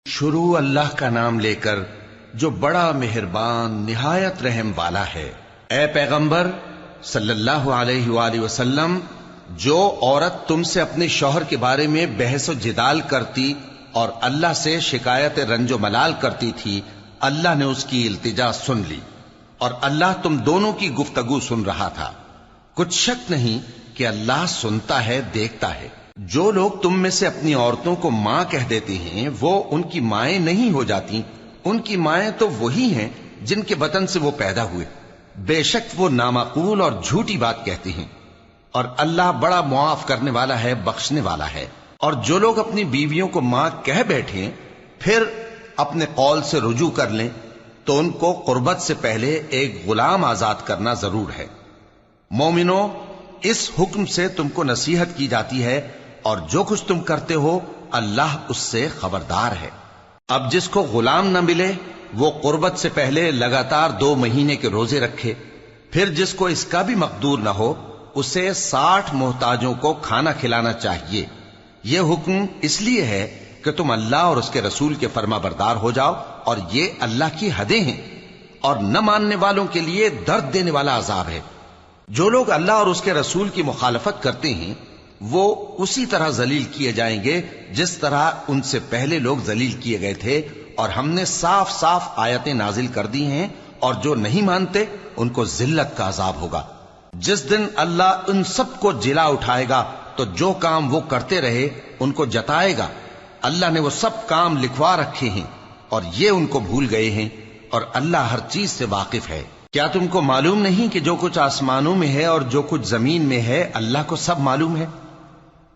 شروع اللہ کا نام لے کر جو بڑا مہربان نہایت رحم والا ہے۔ اے پیغمبر صلی اللہ علیہ وآلہ وسلم، جو عورت تم سے اپنے شوہر کے بارے میں بحث و جدال کرتی اور اللہ سے شکایت رنج و ملال کرتی تھی، اللہ نے اس کی التجا سن لی اور اللہ تم دونوں کی گفتگو سن رہا تھا۔ کچھ شک نہیں کہ اللہ سنتا ہے، دیکھتا ہے۔ جو لوگ تم میں سے اپنی عورتوں کو ماں کہہ دیتے ہیں وہ ان کی مائیں نہیں ہو جاتی، ان کی مائیں تو وہی ہیں جن کے بطن سے وہ پیدا ہوئے۔ بے شک وہ نامعقول اور جھوٹی بات کہتی ہیں، اور اللہ بڑا معاف کرنے والا ہے، بخشنے والا ہے۔ اور جو لوگ اپنی بیویوں کو ماں کہہ بیٹھیں پھر اپنے قول سے رجوع کر لیں تو ان کو قربت سے پہلے ایک غلام آزاد کرنا ضرور ہے۔ مومنوں، اس حکم سے تم کو نصیحت کی جاتی ہے اور جو کچھ تم کرتے ہو اللہ اس سے خبردار ہے۔ اب جس کو غلام نہ ملے وہ قربت سے پہلے لگاتار 2 مہینے کے روزے رکھے، پھر جس کو اس کا بھی مقدور نہ ہو اسے 60 محتاجوں کو کھانا کھلانا چاہیے۔ یہ حکم اس لیے ہے کہ تم اللہ اور اس کے رسول کے فرما بردار ہو جاؤ، اور یہ اللہ کی حدیں ہیں، اور نہ ماننے والوں کے لیے درد دینے والا عذاب ہے۔ جو لوگ اللہ اور اس کے رسول کی مخالفت کرتے ہیں وہ اسی طرح ذلیل کیے جائیں گے جس طرح ان سے پہلے لوگ ذلیل کیے گئے تھے، اور ہم نے صاف صاف آیتیں نازل کر دی ہیں، اور جو نہیں مانتے ان کو ذلت کا عذاب ہوگا۔ جس دن اللہ ان سب کو جلا اٹھائے گا تو جو کام وہ کرتے رہے ان کو جتائے گا۔ اللہ نے وہ سب کام لکھوا رکھے ہیں اور یہ ان کو بھول گئے ہیں، اور اللہ ہر چیز سے واقف ہے۔ کیا تم کو معلوم نہیں کہ جو کچھ آسمانوں میں ہے اور جو کچھ زمین میں ہے اللہ کو سب معلوم ہے؟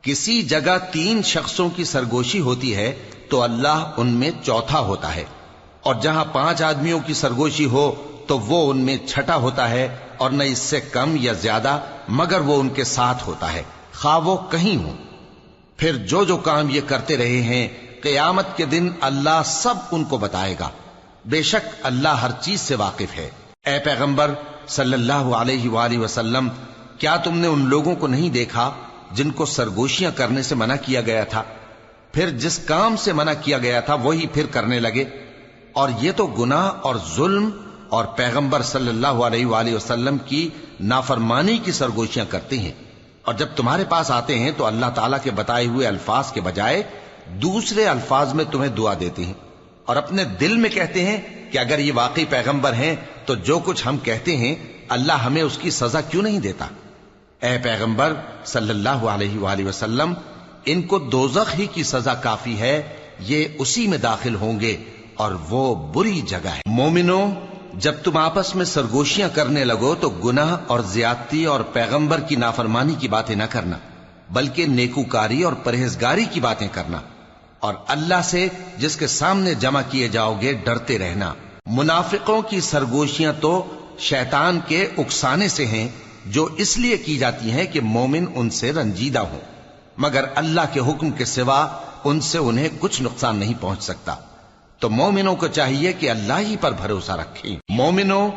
کسی جگہ 3 شخصوں کی سرگوشی ہوتی ہے تو اللہ ان میں چوتھا ہوتا ہے، اور جہاں 5 آدمیوں کی سرگوشی ہو تو وہ ان میں چھٹا ہوتا ہے، اور نہ اس سے کم یا زیادہ مگر وہ ان کے ساتھ ہوتا ہے، خواہ وہ کہیں ہوں۔ پھر جو جو کام یہ کرتے رہے ہیں قیامت کے دن اللہ سب ان کو بتائے گا۔ بے شک اللہ ہر چیز سے واقف ہے۔ اے پیغمبر صلی اللہ علیہ وآلہ وسلم، کیا تم نے ان لوگوں کو نہیں دیکھا جن کو سرگوشیاں کرنے سے منع کیا گیا تھا، پھر جس کام سے منع کیا گیا تھا وہی پھر کرنے لگے؟ اور یہ تو گناہ اور ظلم اور پیغمبر صلی اللہ علیہ وآلہ وسلم کی نافرمانی کی سرگوشیاں کرتے ہیں، اور جب تمہارے پاس آتے ہیں تو اللہ تعالیٰ کے بتائے ہوئے الفاظ کے بجائے دوسرے الفاظ میں تمہیں دعا دیتے ہیں، اور اپنے دل میں کہتے ہیں کہ اگر یہ واقعی پیغمبر ہیں تو جو کچھ ہم کہتے ہیں اللہ ہمیں اس کی سزا کیوں نہیں دیتا؟ اے پیغمبر صلی اللہ علیہ وآلہ وسلم، ان کو دوزخ ہی کی سزا کافی ہے، یہ اسی میں داخل ہوں گے اور وہ بری جگہ ہے۔ مومنوں، جب تم آپس میں سرگوشیاں کرنے لگو تو گناہ اور زیادتی اور پیغمبر کی نافرمانی کی باتیں نہ کرنا، بلکہ نیکوکاری اور پرہیزگاری کی باتیں کرنا، اور اللہ سے جس کے سامنے جمع کیے جاؤ گے ڈرتے رہنا۔ منافقوں کی سرگوشیاں تو شیطان کے اکسانے سے ہیں، جو اس لیے کی جاتی ہیں کہ مومن ان سے رنجیدہ ہوں، مگر اللہ کے حکم کے سوا ان سے انہیں کچھ نقصان نہیں پہنچ سکتا۔ تو مومنوں کو چاہیے کہ اللہ ہی پر بھروسہ رکھیں۔ مومنوں،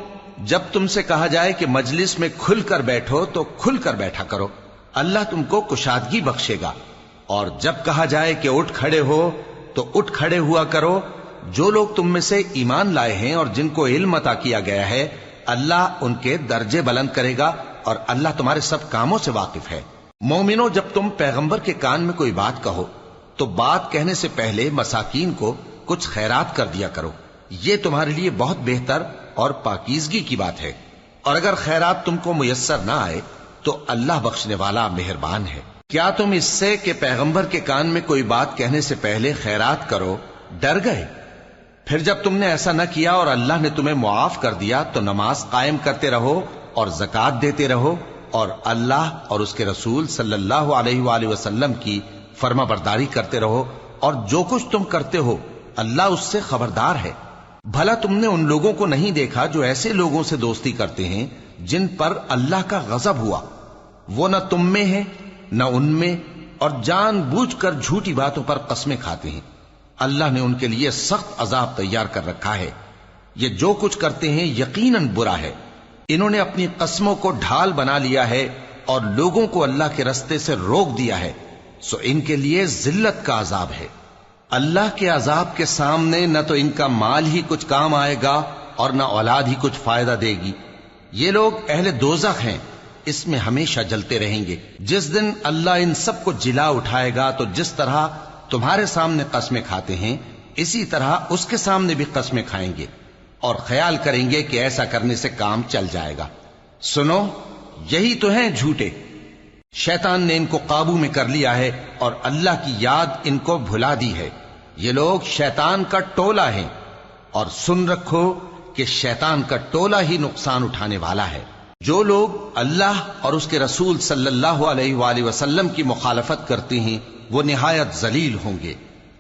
جب تم سے کہا جائے کہ مجلس میں کھل کر بیٹھو تو کھل کر بیٹھا کرو، اللہ تم کو کشادگی بخشے گا، اور جب کہا جائے کہ اٹھ کھڑے ہو تو اٹھ کھڑے ہوا کرو۔ جو لوگ تم میں سے ایمان لائے ہیں اور جن کو علم عطا کیا گیا ہے اللہ ان کے درجے بلند کرے گا، اور اللہ تمہارے سب کاموں سے واقف ہے۔ مومنوں، جب تم پیغمبر کے کان میں کوئی بات کہو تو بات کہنے سے پہلے مساکین کو کچھ خیرات کر دیا کرو، یہ تمہارے لیے بہت بہتر اور پاکیزگی کی بات ہے، اور اگر خیرات تم کو میسر نہ آئے تو اللہ بخشنے والا مہربان ہے۔ کیا تم اس سے کہ پیغمبر کے کان میں کوئی بات کہنے سے پہلے خیرات کرو ڈر گئے؟ پھر جب تم نے ایسا نہ کیا اور اللہ نے تمہیں معاف کر دیا تو نماز قائم کرتے رہو اور زکوٰۃ دیتے رہو، اور اللہ اور اس کے رسول صلی اللہ علیہ وآلہ وسلم کی فرما برداری کرتے رہو، اور جو کچھ تم کرتے ہو اللہ اس سے خبردار ہے۔ بھلا تم نے ان لوگوں کو نہیں دیکھا جو ایسے لوگوں سے دوستی کرتے ہیں جن پر اللہ کا غضب ہوا؟ وہ نہ تم میں ہے نہ ان میں، اور جان بوجھ کر جھوٹی باتوں پر قسمیں کھاتے ہیں۔ اللہ نے ان کے لیے سخت عذاب تیار کر رکھا ہے۔ یہ جو کچھ کرتے ہیں یقیناً برا ہے۔ انہوں نے اپنی قسموں کو ڈھال بنا لیا ہے اور لوگوں کو اللہ کے رستے سے روک دیا ہے، سو ان کے لیے ذلت کا عذاب ہے۔ اللہ کے عذاب کے سامنے نہ تو ان کا مال ہی کچھ کام آئے گا اور نہ اولاد ہی کچھ فائدہ دے گی۔ یہ لوگ اہل دوزخ ہیں، اس میں ہمیشہ جلتے رہیں گے۔ جس دن اللہ ان سب کو جلا اٹھائے گا تو جس طرح تمہارے سامنے قسمیں کھاتے ہیں اسی طرح اس کے سامنے بھی قسمیں کھائیں گے اور خیال کریں گے کہ ایسا کرنے سے کام چل جائے گا۔ سنو، یہی تو ہیں جھوٹے۔ شیطان نے ان کو قابو میں کر لیا ہے اور اللہ کی یاد ان کو بھلا دی ہے۔ یہ لوگ شیطان کا ٹولہ ہیں، اور سن رکھو کہ شیطان کا ٹولہ ہی نقصان اٹھانے والا ہے۔ جو لوگ اللہ اور اس کے رسول صلی اللہ علیہ وآلہ وسلم کی مخالفت کرتے ہیں وہ نہایت ذلیل ہوں گے۔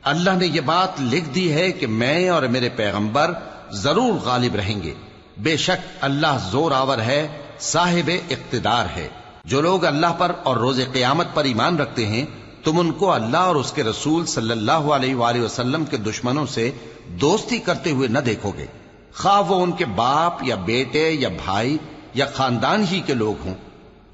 اللہ نے یہ بات لکھ دی ہے کہ میں اور میرے پیغمبر ضرور غالب رہیں گے۔ بے شک اللہ زور آور ہے، صاحب اقتدار ہے۔ جو لوگ اللہ پر اور روز قیامت پر ایمان رکھتے ہیں تم ان کو اللہ اور اس کے رسول صلی اللہ علیہ وآلہ وسلم کے دشمنوں سے دوستی کرتے ہوئے نہ دیکھو گے، خواہ وہ ان کے باپ یا بیٹے یا بھائی یا خاندان ہی کے لوگ ہوں۔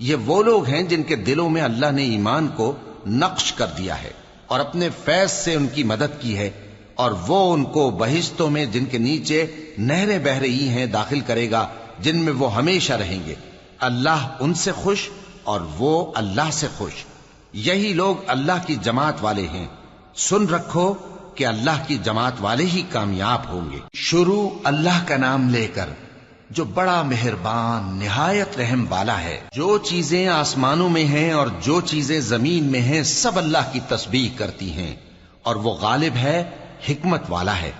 یہ وہ لوگ ہیں جن کے دلوں میں اللہ نے ایمان کو نقش کر دیا ہے اور اپنے فیض سے ان کی مدد کی ہے، اور وہ ان کو بہشتوں میں جن کے نیچے نہریں بہ رہی ہیں داخل کرے گا، جن میں وہ ہمیشہ رہیں گے۔ اللہ ان سے خوش اور وہ اللہ سے خوش۔ یہی لوگ اللہ کی جماعت والے ہیں۔ سن رکھو کہ اللہ کی جماعت والے ہی کامیاب ہوں گے۔ شروع اللہ کا نام لے کر جو بڑا مہربان نہایت رحم والا ہے۔ جو چیزیں آسمانوں میں ہیں اور جو چیزیں زمین میں ہیں سب اللہ کی تسبیح کرتی ہیں، اور وہ غالب ہے، حکمت والا ہے۔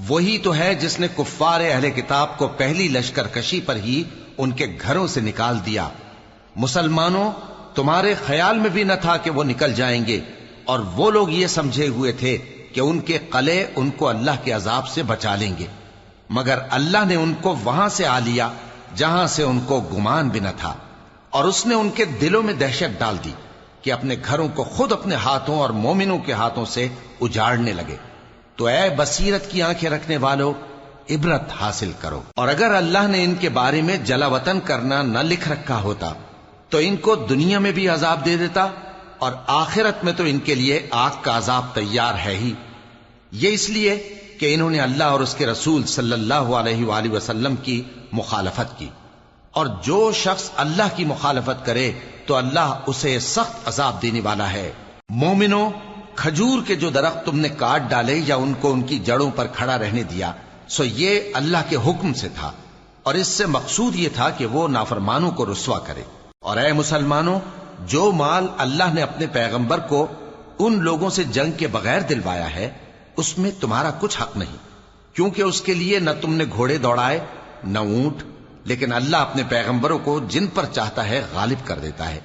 وہی تو ہے جس نے کفار اہل کتاب کو پہلی لشکر کشی پر ہی ان کے گھروں سے نکال دیا۔ مسلمانوں، تمہارے خیال میں بھی نہ تھا کہ وہ نکل جائیں گے، اور وہ لوگ یہ سمجھے ہوئے تھے کہ ان کے قلعے ان کو اللہ کے عذاب سے بچا لیں گے، مگر اللہ نے ان کو وہاں سے آ لیا جہاں سے ان کو گمان بھی نہ تھا، اور اس نے ان کے دلوں میں دہشت ڈال دی کہ اپنے گھروں کو خود اپنے ہاتھوں اور مومنوں کے ہاتھوں سے اجاڑنے لگے۔ تو اے بصیرت کی آنکھیں رکھنے والو، عبرت حاصل کرو۔ اور اگر اللہ نے ان کے بارے میں جلا وطن کرنا نہ لکھ رکھا ہوتا تو ان کو دنیا میں بھی عذاب دے دیتا، اور آخرت میں تو ان کے لیے آگ کا عذاب تیار ہے ہی۔ یہ اس لیے کہ انہوں نے اللہ اور اس کے رسول صلی اللہ علیہ وآلہ وسلم کی مخالفت کی، اور جو شخص اللہ کی مخالفت کرے تو اللہ اسے سخت عذاب دینے والا ہے۔ مومنوں، کھجور کے جو درخت تم نے کاٹ ڈالے یا ان کو ان کی جڑوں پر کھڑا رہنے دیا سو یہ اللہ کے حکم سے تھا، اور اس سے مقصود یہ تھا کہ وہ نافرمانوں کو رسوا کرے۔ اور اے مسلمانوں، جو مال اللہ نے اپنے پیغمبر کو ان لوگوں سے جنگ کے بغیر دلوایا ہے اس میں تمہارا کچھ حق نہیں، کیونکہ اس کے لیے نہ تم نے گھوڑے دوڑائے نہ اونٹ، لیکن اللہ اپنے پیغمبروں کو جن پر چاہتا ہے غالب کر دیتا ہے،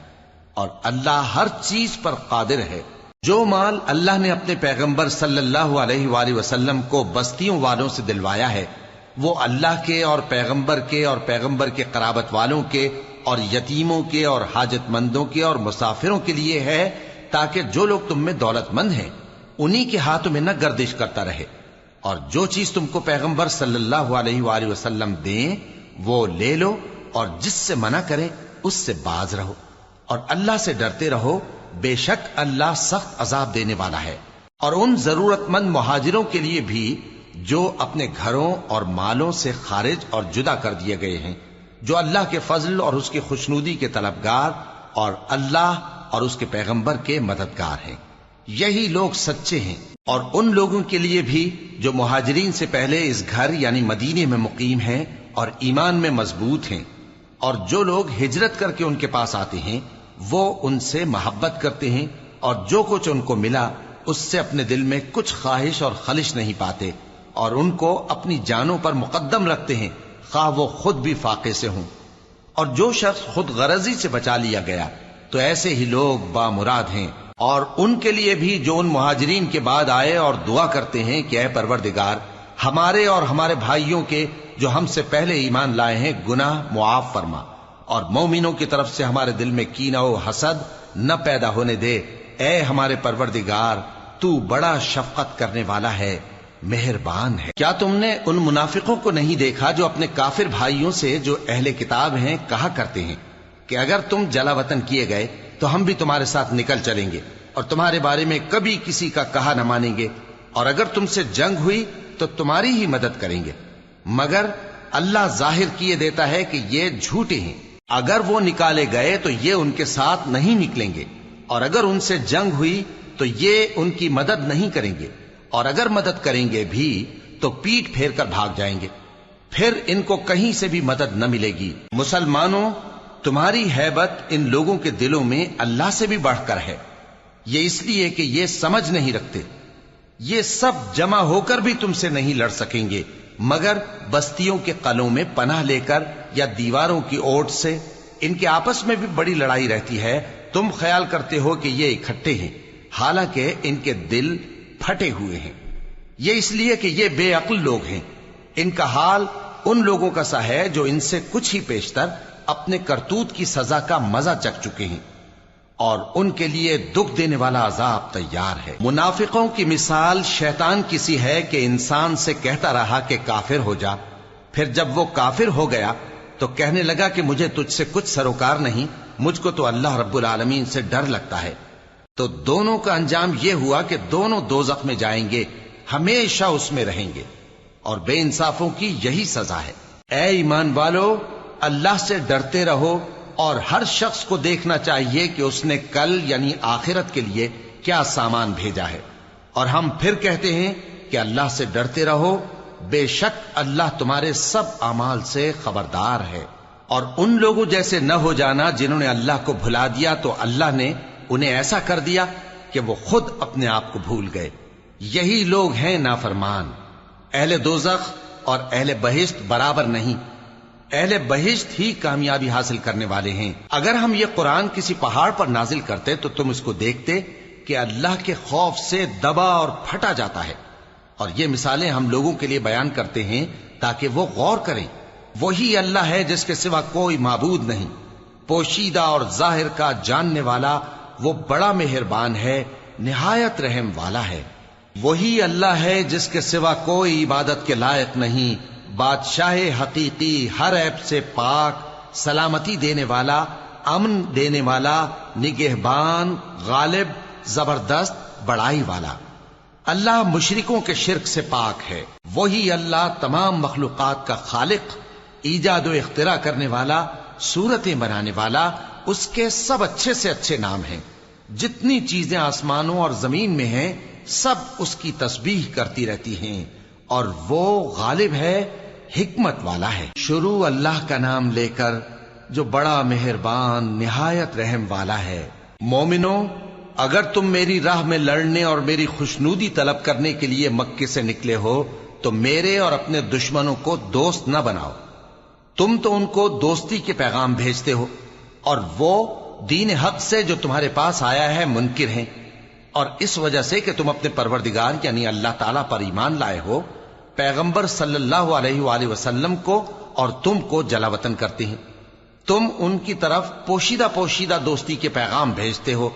اور اللہ ہر چیز پر قادر ہے۔ جو مال اللہ نے اپنے پیغمبر صلی اللہ علیہ وآلہ وسلم کو بستیوں والوں سے دلوایا ہے وہ اللہ کے اور پیغمبر کے قرابت والوں کے اور یتیموں کے اور حاجت مندوں کے اور مسافروں کے لیے ہے، تاکہ جو لوگ تم میں دولت مند ہیں انہی کے ہاتھوں میں نہ گردش کرتا رہے، اور جو چیز تم کو پیغمبر صلی اللہ علیہ وآلہ وسلم دیں وہ لے لو، اور جس سے منع کریں اس سے باز رہو، اور اللہ سے ڈرتے رہو، بے شک اللہ سخت عذاب دینے والا ہے۔ اور ان ضرورت مند مہاجروں کے لیے بھی جو اپنے گھروں اور مالوں سے خارج اور جدا کر دیے گئے ہیں، جو اللہ کے فضل اور اس کی خوشنودی کے طلبگار اور اللہ اور اس کے پیغمبر کے مددگار ہیں، یہی لوگ سچے ہیں۔ اور ان لوگوں کے لیے بھی جو مہاجرین سے پہلے اس گھر یعنی مدینے میں مقیم ہیں اور ایمان میں مضبوط ہیں، اور جو لوگ ہجرت کر کے ان کے پاس آتے ہیں وہ ان سے محبت کرتے ہیں، اور جو کچھ ان کو ملا اس سے اپنے دل میں کچھ خواہش اور خلش نہیں پاتے، اور ان کو اپنی جانوں پر مقدم رکھتے ہیں خواہ وہ خود بھی فاقے سے ہوں۔ اور جو شخص خود غرضی سے بچا لیا گیا تو ایسے ہی لوگ بامراد ہیں۔ اور ان کے لیے بھی جو ان مہاجرین کے بعد آئے اور دعا کرتے ہیں کہ اے پروردگار ہمارے اور ہمارے بھائیوں کے جو ہم سے پہلے ایمان لائے ہیں گناہ معاف فرما، اور مومنوں کی طرف سے ہمارے دل میں کینہ و حسد نہ پیدا ہونے دے، اے ہمارے پروردگار تو بڑا شفقت کرنے والا ہے، مہربان ہے۔ کیا تم نے ان منافقوں کو نہیں دیکھا جو اپنے کافر بھائیوں سے جو اہل کتاب ہیں کہا کرتے ہیں کہ اگر تم جلا وطن کیے گئے تو ہم بھی تمہارے ساتھ نکل چلیں گے اور تمہارے بارے میں کبھی کسی کا کہا نہ مانیں گے، اور اگر تم سے جنگ ہوئی تو تمہاری ہی مدد کریں گے، مگر اللہ ظاہر کیے دیتا ہے کہ یہ جھوٹے ہیں۔ اگر وہ نکالے گئے تو یہ ان کے ساتھ نہیں نکلیں گے، اور اگر ان سے جنگ ہوئی تو یہ ان کی مدد نہیں کریں گے، اور اگر مدد کریں گے بھی تو پیٹ پھیر کر بھاگ جائیں گے، پھر ان کو کہیں سے بھی مدد نہ ملے گی۔ مسلمانوں، تمہاری ہیبت ان لوگوں کے دلوں میں اللہ سے بھی بڑھ کر ہے، یہ اس لیے کہ یہ سمجھ نہیں رکھتے۔ یہ سب جمع ہو کر بھی تم سے نہیں لڑ سکیں گے، مگر بستیوں کے قلعوں میں پناہ لے کر یا دیواروں کی اوٹ سے۔ ان کے آپس میں بھی بڑی لڑائی رہتی ہے، تم خیال کرتے ہو کہ یہ اکٹھے ہیں، حالانکہ ان کے دل پھٹے ہوئے ہیں۔ یہ اس لیے کہ یہ بے عقل لوگ ہیں۔ ان کا حال ان لوگوں کا سا ہے جو ان سے کچھ ہی پیشتر اپنے کرتوت کی سزا کا مزہ چکھ چکے ہیں، اور ان کے لیے دکھ دینے والا عذاب تیار ہے۔ منافقوں کی مثال شیطان کی سی ہے کہ انسان سے کہتا رہا کہ کافر ہو جا، پھر جب وہ کافر ہو گیا تو کہنے لگا کہ مجھے تجھ سے کچھ سروکار نہیں، مجھ کو تو اللہ رب العالمین سے ڈر لگتا ہے۔ تو دونوں کا انجام یہ ہوا کہ دونوں دوزخ میں جائیں گے، ہمیشہ اس میں رہیں گے، اور بے انصافوں کی یہی سزا ہے۔ اے ایمان والو، اللہ سے ڈرتے رہو، اور ہر شخص کو دیکھنا چاہیے کہ اس نے کل یعنی آخرت کے لیے کیا سامان بھیجا ہے۔ اور ہم پھر کہتے ہیں کہ اللہ سے ڈرتے رہو، بے شک اللہ تمہارے سب اعمال سے خبردار ہے۔ اور ان لوگوں جیسے نہ ہو جانا جنہوں نے اللہ کو بھلا دیا تو اللہ نے انہیں ایسا کر دیا کہ وہ خود اپنے آپ کو بھول گئے۔ یہی لوگ ہیں نافرمان۔ اہل دوزخ اور اہل بہشت برابر نہیں، اہل بہشت ہی کامیابی حاصل کرنے والے ہیں۔ اگر ہم یہ قرآن کسی پہاڑ پر نازل کرتے تو تم اس کو دیکھتے کہ اللہ کے خوف سے دبا اور پھٹا جاتا ہے۔ اور یہ مثالیں ہم لوگوں کے لیے بیان کرتے ہیں تاکہ وہ غور کریں۔ وہی اللہ ہے جس کے سوا کوئی معبود نہیں، پوشیدہ اور ظاہر کا جاننے والا، وہ بڑا مہربان ہے، نہایت رحم والا ہے۔ وہی اللہ ہے جس کے سوا کوئی عبادت کے لائق نہیں، بادشاہ حقیقی، ہر عیب سے پاک، سلامتی دینے والا، امن دینے والا، نگہبان، غالب، زبردست، بڑائی والا۔ اللہ مشرکوں کے شرک سے پاک ہے۔ وہی اللہ تمام مخلوقات کا خالق، ایجاد و اختراع کرنے والا، صورتیں بنانے والا، اس کے سب اچھے سے اچھے نام ہیں۔ جتنی چیزیں آسمانوں اور زمین میں ہیں سب اس کی تسبیح کرتی رہتی ہیں، اور وہ غالب ہے، حکمت والا ہے۔ شروع اللہ کا نام لے کر جو بڑا مہربان نہایت رحم والا ہے۔ مومنو، اگر تم میری راہ میں لڑنے اور میری خوشنودی طلب کرنے کے لیے مکے سے نکلے ہو تو میرے اور اپنے دشمنوں کو دوست نہ بناؤ۔ تم تو ان کو دوستی کے پیغام بھیجتے ہو، اور وہ دین حق سے جو تمہارے پاس آیا ہے منکر ہیں، اور اس وجہ سے کہ تم اپنے پروردگار یعنی اللہ تعالیٰ پر ایمان لائے ہو، پیغمبر صلی اللہ علیہ وآلہ وسلم کو اور تم کو جلا وطن کرتے ہیں۔ تم ان کی طرف پوشیدہ دوستی کے پیغام بھیجتے ہو،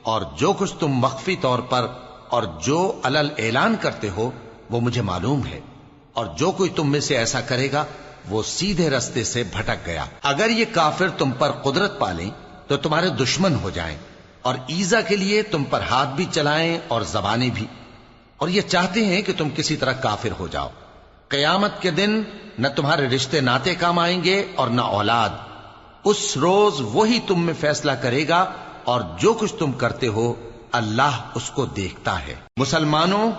اور جو کچھ تم مخفی طور پر اور جو علل اعلان کرتے ہو وہ مجھے معلوم ہے، اور جو کوئی تم میں سے ایسا کرے گا وہ سیدھے رستے سے بھٹک گیا۔ اگر یہ کافر تم پر قدرت پالیں تو تمہارے دشمن ہو جائیں، اور ایذا کے لیے تم پر ہاتھ بھی چلائیں اور زبانیں بھی، اور یہ چاہتے ہیں کہ تم کسی طرح کافر ہو جاؤ۔ قیامت کے دن نہ تمہارے رشتے ناتے کام آئیں گے اور نہ اولاد۔ اس روز وہی تم میں فیصلہ کرے گا، اور جو کچھ تم کرتے ہو اللہ اس کو دیکھتا ہے۔ مسلمانوں،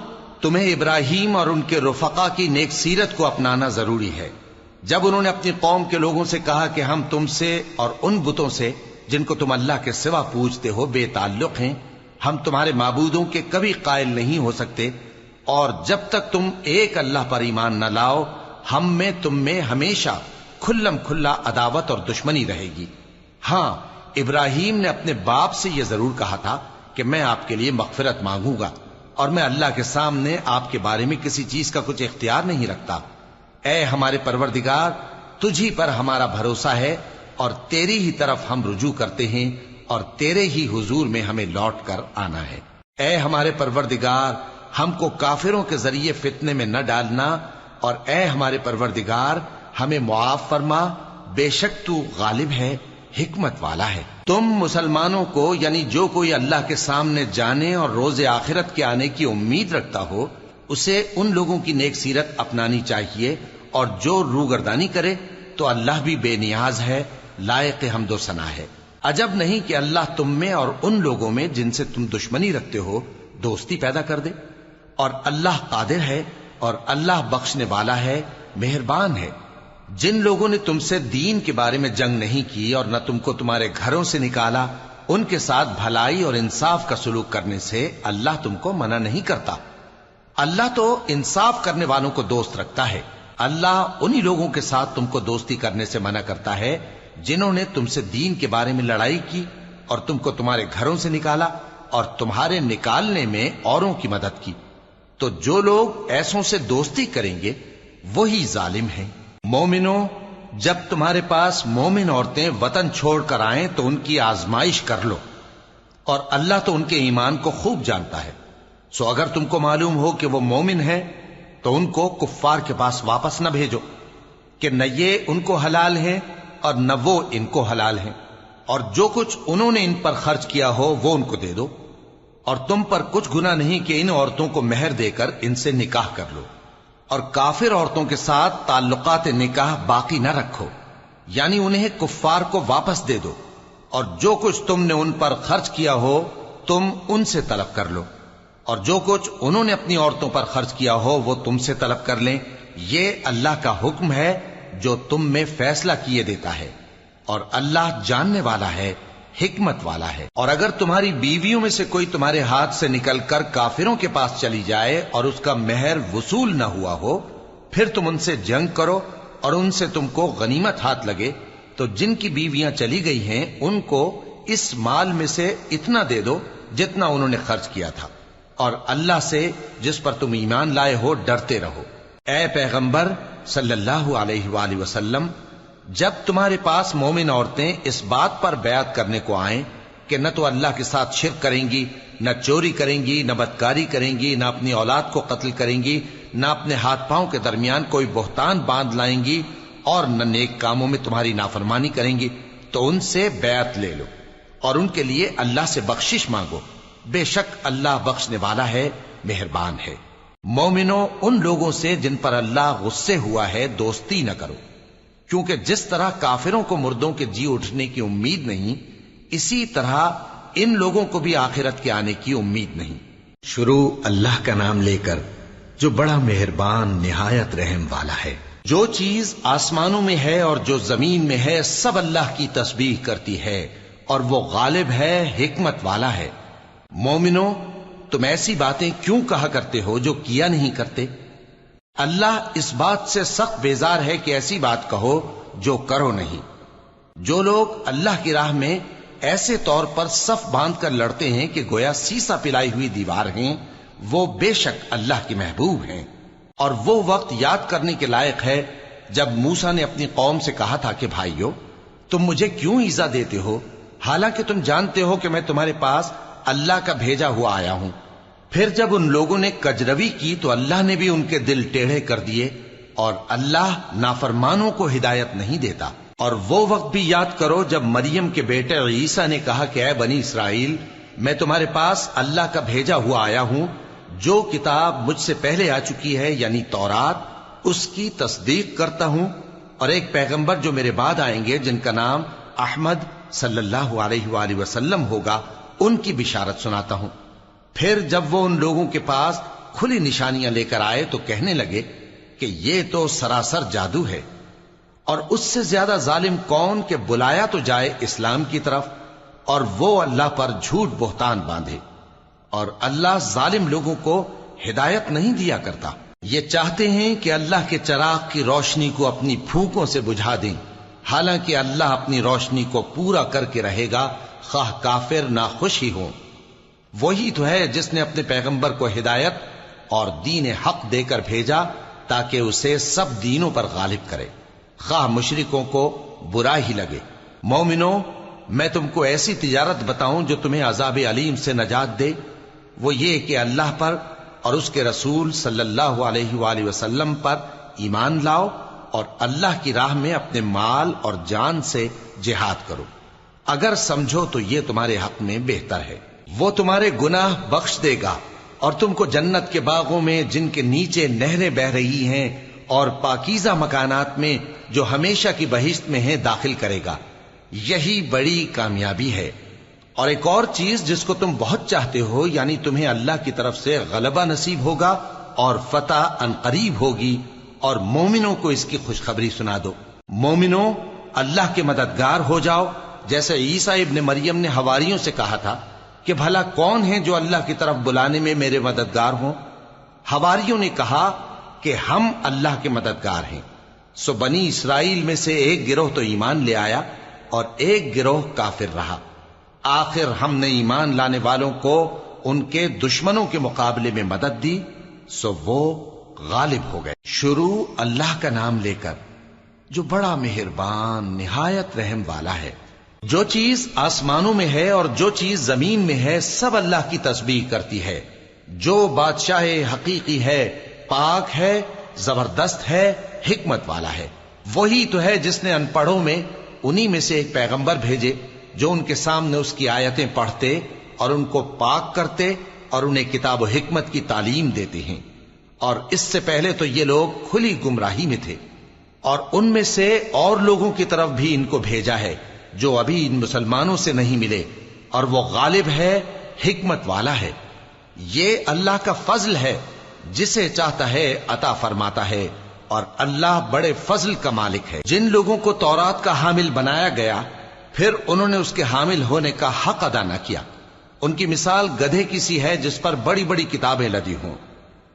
تمہیں ابراہیم اور ان کے رفقا کی نیک سیرت کو اپنانا ضروری ہے۔ جب انہوں نے اپنی قوم کے لوگوں سے کہا کہ ہم تم سے اور ان بتوں سے جن کو تم اللہ کے سوا پوجتے ہو بے تعلق ہیں، ہم تمہارے معبودوں کے کبھی قائل نہیں ہو سکتے، اور جب تک تم ایک اللہ پر ایمان نہ لاؤ ہم میں تم میں ہمیشہ کھلم کھلا عداوت اور دشمنی رہے گی۔ ہاں، ابراہیم نے اپنے باپ سے یہ ضرور کہا تھا کہ میں آپ کے لیے مغفرت مانگوں گا، اور میں اللہ کے سامنے آپ کے بارے میں کسی چیز کا کچھ اختیار نہیں رکھتا۔ اے ہمارے پروردگار، تجھی پر ہمارا بھروسہ ہے، اور تیری ہی طرف ہم رجوع کرتے ہیں، اور تیرے ہی حضور میں ہمیں لوٹ کر آنا ہے۔ اے ہمارے پروردگار، ہم کو کافروں کے ذریعے فتنے میں نہ ڈالنا، اور اے ہمارے پروردگار ہمیں معاف فرما، بے شک تو غالب ہے، حکمت والا ہے۔ تم مسلمانوں کو یعنی جو کوئی اللہ کے سامنے جانے اور روز آخرت کے آنے کی امید رکھتا ہو اسے ان لوگوں کی نیک سیرت اپنانی چاہیے، اور جو روگردانی کرے تو اللہ بھی بے نیاز ہے، لائق حمد و ثنا ہے۔ عجب نہیں کہ اللہ تم میں اور ان لوگوں میں جن سے تم دشمنی رکھتے ہو دوستی پیدا کر دے، اور اللہ قادر ہے، اور اللہ بخشنے والا ہے، مہربان ہے۔ جن لوگوں نے تم سے دین کے بارے میں جنگ نہیں کی اور نہ تم کو تمہارے گھروں سے نکالا، ان کے ساتھ بھلائی اور انصاف کا سلوک کرنے سے اللہ تم کو منع نہیں کرتا۔ اللہ تو انصاف کرنے والوں کو دوست رکھتا ہے۔ اللہ انہی لوگوں کے ساتھ تم کو دوستی کرنے سے منع کرتا ہے جنہوں نے تم سے دین کے بارے میں لڑائی کی اور تم کو تمہارے گھروں سے نکالا اور تمہارے نکالنے میں اوروں کی مدد کی۔ تو جو لوگ ایسوں سے دوستی کریں گے وہی ظالم ہیں۔ مومنوں، جب تمہارے پاس مومن عورتیں وطن چھوڑ کر آئیں تو ان کی آزمائش کر لو، اور اللہ تو ان کے ایمان کو خوب جانتا ہے۔ سو اگر تم کو معلوم ہو کہ وہ مومن ہیں تو ان کو کفار کے پاس واپس نہ بھیجو کہ نہ یہ ان کو حلال ہیں اور نہ وہ ان کو حلال ہیں، اور جو کچھ انہوں نے ان پر خرچ کیا ہو وہ ان کو دے دو، اور تم پر کچھ گناہ نہیں کہ ان عورتوں کو مہر دے کر ان سے نکاح کر لو، اور کافر عورتوں کے ساتھ تعلقات نکاح باقی نہ رکھو، یعنی انہیں کفار کو واپس دے دو، اور جو کچھ تم نے ان پر خرچ کیا ہو تم ان سے طلب کر لو، اور جو کچھ انہوں نے اپنی عورتوں پر خرچ کیا ہو وہ تم سے طلب کر لیں۔ یہ اللہ کا حکم ہے جو تم میں فیصلہ کیے دیتا ہے، اور اللہ جاننے والا ہے، حکمت والا ہے۔ اور اگر تمہاری بیویوں میں سے کوئی تمہارے ہاتھ سے نکل کر کافروں کے پاس چلی جائے اور اس کا مہر وصول نہ ہوا ہو، پھر تم ان سے جنگ کرو اور ان سے تم کو غنیمت ہاتھ لگے، تو جن کی بیویاں چلی گئی ہیں ان کو اس مال میں سے اتنا دے دو جتنا انہوں نے خرچ کیا تھا، اور اللہ سے جس پر تم ایمان لائے ہو ڈرتے رہو۔ اے پیغمبر صلی اللہ علیہ وآلہ وسلم، جب تمہارے پاس مومن عورتیں اس بات پر بیعت کرنے کو آئیں کہ نہ تو اللہ کے ساتھ شرک کریں گی، نہ چوری کریں گی، نہ بدکاری کریں گی، نہ اپنی اولاد کو قتل کریں گی، نہ اپنے ہاتھ پاؤں کے درمیان کوئی بہتان باندھ لائیں گی، اور نہ نیک کاموں میں تمہاری نافرمانی کریں گی، تو ان سے بیعت لے لو اور ان کے لیے اللہ سے بخشش مانگو، بے شک اللہ بخشنے والا ہے، مہربان ہے۔ مومنوں، ان لوگوں سے جن پر اللہ غصے ہوا ہے دوستی نہ کرو، کیونکہ جس طرح کافروں کو مردوں کے جی اٹھنے کی امید نہیں، اسی طرح ان لوگوں کو بھی آخرت کے آنے کی امید نہیں۔ شروع اللہ کا نام لے کر جو بڑا مہربان نہایت رحم والا ہے۔ جو چیز آسمانوں میں ہے اور جو زمین میں ہے سب اللہ کی تسبیح کرتی ہے، اور وہ غالب ہے، حکمت والا ہے۔ مومنوں، تم ایسی باتیں کیوں کہا کرتے ہو جو کیا نہیں کرتے؟ اللہ اس بات سے سخت بیزار ہے کہ ایسی بات کہو جو کرو نہیں۔ جو لوگ اللہ کی راہ میں ایسے طور پر صف باندھ کر لڑتے ہیں کہ گویا سیسا پلائی ہوئی دیوار ہیں، وہ بے شک اللہ کے محبوب ہیں۔ اور وہ وقت یاد کرنے کے لائق ہے جب موسیٰ نے اپنی قوم سے کہا تھا کہ بھائیو، تم مجھے کیوں ایذا دیتے ہو، حالانکہ تم جانتے ہو کہ میں تمہارے پاس اللہ کا بھیجا ہوا آیا ہوں۔ پھر جب ان لوگوں نے کجروی کی تو اللہ نے بھی ان کے دل ٹیڑھے کر دیے، اور اللہ نافرمانوں کو ہدایت نہیں دیتا۔ اور وہ وقت بھی یاد کرو جب مریم کے بیٹے عیسیٰ نے کہا کہ اے بنی اسرائیل، میں تمہارے پاس اللہ کا بھیجا ہوا آیا ہوں، جو کتاب مجھ سے پہلے آ چکی ہے یعنی تورات، اس کی تصدیق کرتا ہوں، اور ایک پیغمبر جو میرے بعد آئیں گے جن کا نام احمد صلی اللہ علیہ وآلہ وسلم ہوگا، ان کی بشارت سناتا ہوں۔ پھر جب وہ ان لوگوں کے پاس کھلی نشانیاں لے کر آئے تو کہنے لگے کہ یہ تو سراسر جادو ہے، اور اس سے زیادہ ظالم کون کہ بلایا تو جائے اسلام کی طرف اور وہ اللہ پر جھوٹ بہتان باندھے، اور اللہ ظالم لوگوں کو ہدایت نہیں دیا کرتا۔ یہ چاہتے ہیں کہ اللہ کے چراغ کی روشنی کو اپنی پھونکوں سے بجھا دیں، حالانکہ اللہ اپنی روشنی کو پورا کر کے رہے گا، خواہ کافر ناخوش ہی ہوں۔ وہی تو ہے جس نے اپنے پیغمبر کو ہدایت اور دین حق دے کر بھیجا تاکہ اسے سب دینوں پر غالب کرے، خواہ مشرکوں کو برا ہی لگے۔ مومنوں، میں تم کو ایسی تجارت بتاؤں جو تمہیں عذاب علیم سے نجات دے؟ وہ یہ کہ اللہ پر اور اس کے رسول صلی اللہ علیہ وآلہ وسلم پر ایمان لاؤ، اور اللہ کی راہ میں اپنے مال اور جان سے جہاد کرو، اگر سمجھو تو یہ تمہارے حق میں بہتر ہے۔ وہ تمہارے گناہ بخش دے گا اور تم کو جنت کے باغوں میں جن کے نیچے نہریں بہ رہی ہیں اور پاکیزہ مکانات میں جو ہمیشہ کی بہشت میں ہیں داخل کرے گا۔ یہی بڑی کامیابی ہے۔ اور ایک اور چیز جس کو تم بہت چاہتے ہو، یعنی تمہیں اللہ کی طرف سے غلبہ نصیب ہوگا اور فتح عنقریب ہوگی، اور مومنوں کو اس کی خوشخبری سنا دو۔ مومنوں، اللہ کے مددگار ہو جاؤ، جیسے عیسیٰ ابن مریم نے حواریوں سے کہا تھا کہ بھلا کون ہیں جو اللہ کی طرف بلانے میں میرے مددگار ہوں؟ حواریوں نے کہا کہ ہم اللہ کے مددگار ہیں۔ سو بنی اسرائیل میں سے ایک گروہ تو ایمان لے آیا اور ایک گروہ کافر رہا۔ آخر ہم نے ایمان لانے والوں کو ان کے دشمنوں کے مقابلے میں مدد دی، سو وہ غالب ہو گئے۔ شروع اللہ کا نام لے کر جو بڑا مہربان نہایت رحم والا ہے۔ جو چیز آسمانوں میں ہے اور جو چیز زمین میں ہے سب اللہ کی تسبیح کرتی ہے۔ جو بادشاہ حقیقی ہے، پاک ہے، زبردست ہے، حکمت والا ہے۔ وہی تو ہے جس نے ان پڑھوں میں انہی میں سے ایک پیغمبر بھیجے جو ان کے سامنے اس کی آیتیں پڑھتے اور ان کو پاک کرتے اور انہیں کتاب و حکمت کی تعلیم دیتے ہیں۔ اور اس سے پہلے تو یہ لوگ کھلی گمراہی میں تھے، اور ان میں سے اور لوگوں کی طرف بھی ان کو بھیجا ہے جو ابھی ان مسلمانوں سے نہیں ملے، اور وہ غالب ہے، حکمت والا ہے۔ یہ اللہ کا فضل ہے، جسے چاہتا ہے عطا فرماتا ہے، اور اللہ بڑے فضل کا مالک ہے۔ جن لوگوں کو تورات کا حامل بنایا گیا پھر انہوں نے اس کے حامل ہونے کا حق ادا نہ کیا، ان کی مثال گدھے کی سی ہے جس پر بڑی بڑی کتابیں لدی ہوں۔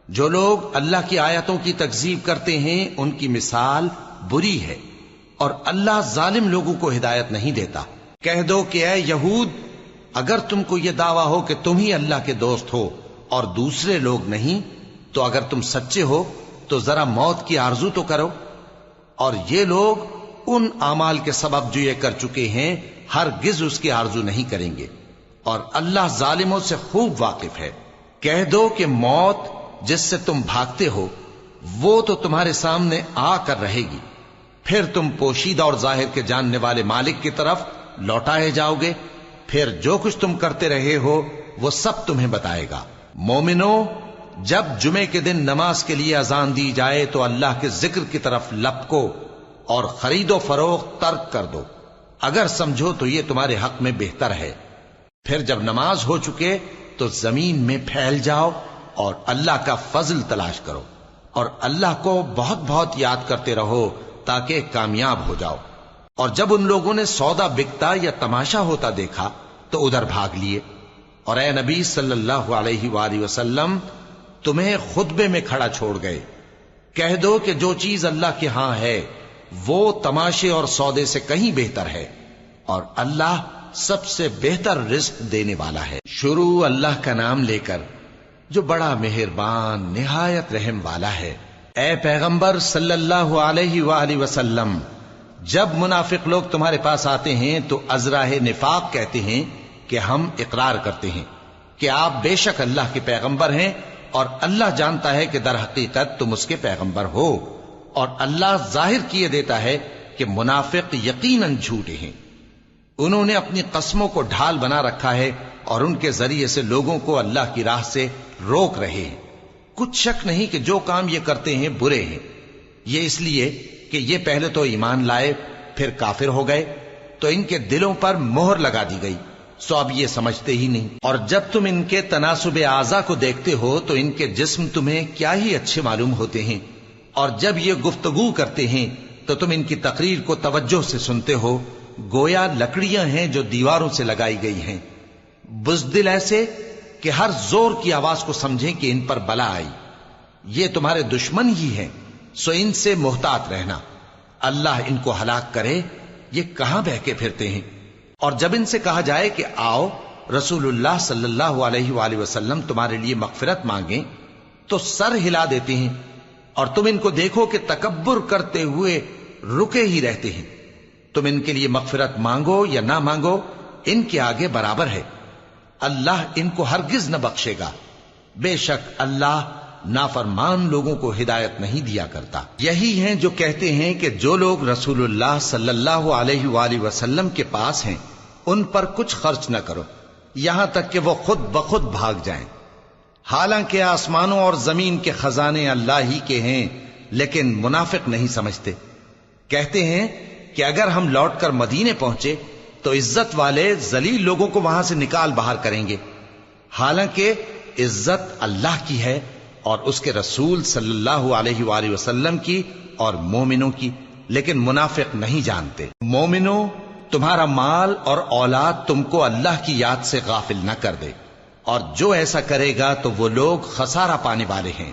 جو لوگ اللہ کی آیتوں کی تکذیب کرتے ہیں ان کی مثال بری ہے، اور اللہ ظالم لوگوں کو ہدایت نہیں دیتا۔ کہہ دو کہ اے یہود، اگر تم کو یہ دعویٰ ہو کہ تم ہی اللہ کے دوست ہو اور دوسرے لوگ نہیں، تو اگر تم سچے ہو تو ذرا موت کی آرزو تو کرو۔ اور یہ لوگ ان اعمال کے سبب جو یہ کر چکے ہیں ہرگز اس کی آرزو نہیں کریں گے، اور اللہ ظالموں سے خوب واقف ہے۔ کہہ دو کہ موت جس سے تم بھاگتے ہو وہ تو تمہارے سامنے آ کر رہے گی، پھر تم پوشیدہ اور ظاہر کے جاننے والے مالک کی طرف لوٹائے جاؤ گے، پھر جو کچھ تم کرتے رہے ہو وہ سب تمہیں بتائے گا۔ مومنو، جب جمعے کے دن نماز کے لیے اذان دی جائے تو اللہ کے ذکر کی طرف لپکو اور خرید و فروخت ترک کر دو، اگر سمجھو تو یہ تمہارے حق میں بہتر ہے۔ پھر جب نماز ہو چکے تو زمین میں پھیل جاؤ اور اللہ کا فضل تلاش کرو، اور اللہ کو بہت بہت یاد کرتے رہو تاکہ کامیاب ہو جاؤ۔ اور جب ان لوگوں نے سودا بکتا یا تماشا ہوتا دیکھا تو ادھر بھاگ لیے، اور اے نبی صلی اللہ علیہ وآلہ وسلم تمہیں خطبے میں کھڑا چھوڑ گئے۔ کہہ دو کہ جو چیز اللہ کے ہاں ہے وہ تماشے اور سودے سے کہیں بہتر ہے، اور اللہ سب سے بہتر رزق دینے والا ہے۔ شروع اللہ کا نام لے کر جو بڑا مہربان نہایت رحم والا ہے۔ اے پیغمبر صلی اللہ علیہ وآلہ وسلم، جب منافق لوگ تمہارے پاس آتے ہیں تو ازراہ نفاق کہتے ہیں کہ ہم اقرار کرتے ہیں کہ آپ بے شک اللہ کے پیغمبر ہیں، اور اللہ جانتا ہے کہ در حقیقت تم اس کے پیغمبر ہو، اور اللہ ظاہر کیے دیتا ہے کہ منافق یقیناً جھوٹے ہیں۔ انہوں نے اپنی قسموں کو ڈھال بنا رکھا ہے اور ان کے ذریعے سے لوگوں کو اللہ کی راہ سے روک رہے ہیں۔ کچھ شک نہیں کہ جو کام یہ کرتے ہیں برے ہیں، یہ اس لیے کہ یہ پہلے تو ایمان لائے پھر کافر ہو گئے تو ان کے دلوں پر مہر لگا دی گئی، سو اب یہ سمجھتے ہی نہیں۔ اور جب تم ان کے تناسب اعضاء کو دیکھتے ہو تو ان کے جسم تمہیں کیا ہی اچھے معلوم ہوتے ہیں، اور جب یہ گفتگو کرتے ہیں تو تم ان کی تقریر کو توجہ سے سنتے ہو، گویا لکڑیاں ہیں جو دیواروں سے لگائی گئی ہیں، بزدل ایسے کہ ہر زور کی آواز کو سمجھیں کہ ان پر بلا آئی۔ یہ تمہارے دشمن ہی ہیں، سو ان سے محتاط رہنا، اللہ ان کو ہلاک کرے، یہ کہاں بہکے پھرتے ہیں۔ اور جب ان سے کہا جائے کہ آؤ رسول اللہ صلی اللہ علیہ وآلہ وسلم تمہارے لیے مغفرت مانگیں تو سر ہلا دیتے ہیں، اور تم ان کو دیکھو کہ تکبر کرتے ہوئے رکے ہی رہتے ہیں۔ تم ان کے لیے مغفرت مانگو یا نہ مانگو ان کے آگے برابر ہے، اللہ ان کو ہرگز نہ بخشے گا، بے شک اللہ نافرمان لوگوں کو ہدایت نہیں دیا کرتا۔ یہی ہیں جو کہتے ہیں کہ جو لوگ رسول اللہ صلی اللہ علیہ وآلہ وسلم کے پاس ہیں ان پر کچھ خرچ نہ کرو یہاں تک کہ وہ خود بخود بھاگ جائیں، حالانکہ آسمانوں اور زمین کے خزانے اللہ ہی کے ہیں، لیکن منافق نہیں سمجھتے۔ کہتے ہیں کہ اگر ہم لوٹ کر مدینے پہنچے تو عزت والے ذلیل لوگوں کو وہاں سے نکال باہر کریں گے، حالانکہ عزت اللہ کی ہے اور اس کے رسول صلی اللہ علیہ وآلہ وسلم کی اور مومنوں کی، لیکن منافق نہیں جانتے۔ مومنوں، تمہارا مال اور اولاد تم کو اللہ کی یاد سے غافل نہ کر دے، اور جو ایسا کرے گا تو وہ لوگ خسارہ پانے والے ہیں۔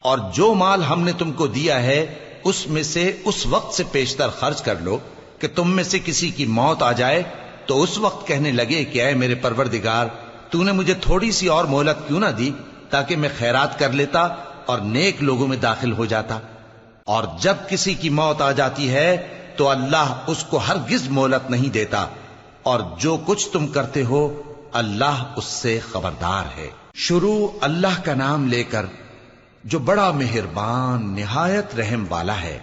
اور جو مال ہم نے تم کو دیا ہے اس میں سے اس وقت سے پیشتر خرچ کر لو کہ تم میں سے کسی کی موت آ جائے تو اس وقت کہنے لگے کہ اے میرے پروردگار، تو نے مجھے تھوڑی سی اور مہلت کیوں نہ دی تاکہ میں خیرات کر لیتا اور نیک لوگوں میں داخل ہو جاتا۔ اور جب کسی کی موت آ جاتی ہے تو اللہ اس کو ہرگز مہلت نہیں دیتا، اور جو کچھ تم کرتے ہو اللہ اس سے خبردار ہے۔ شروع اللہ کا نام لے کر جو بڑا مہربان نہایت رحم والا ہے۔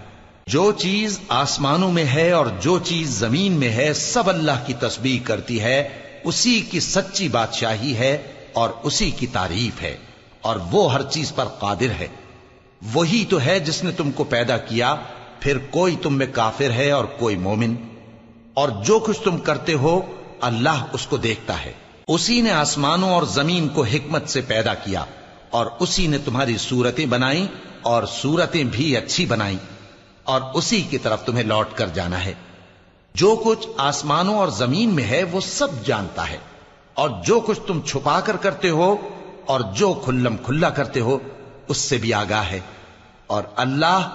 جو چیز آسمانوں میں ہے اور جو چیز زمین میں ہے سب اللہ کی تسبیح کرتی ہے، اسی کی سچی بادشاہی ہے اور اسی کی تعریف ہے، اور وہ ہر چیز پر قادر ہے۔ وہی تو ہے جس نے تم کو پیدا کیا، پھر کوئی تم میں کافر ہے اور کوئی مومن، اور جو کچھ تم کرتے ہو اللہ اس کو دیکھتا ہے۔ اسی نے آسمانوں اور زمین کو حکمت سے پیدا کیا، اور اسی نے تمہاری صورتیں بنائیں اور صورتیں بھی اچھی بنائیں، اور اسی کی طرف تمہیں لوٹ کر جانا ہے۔ جو کچھ آسمانوں اور زمین میں ہے وہ سب جانتا ہے، اور جو کچھ تم چھپا کر کرتے ہو اور جو کھلم کھلا کرتے ہو اس سے بھی آگاہ ہے، اور اللہ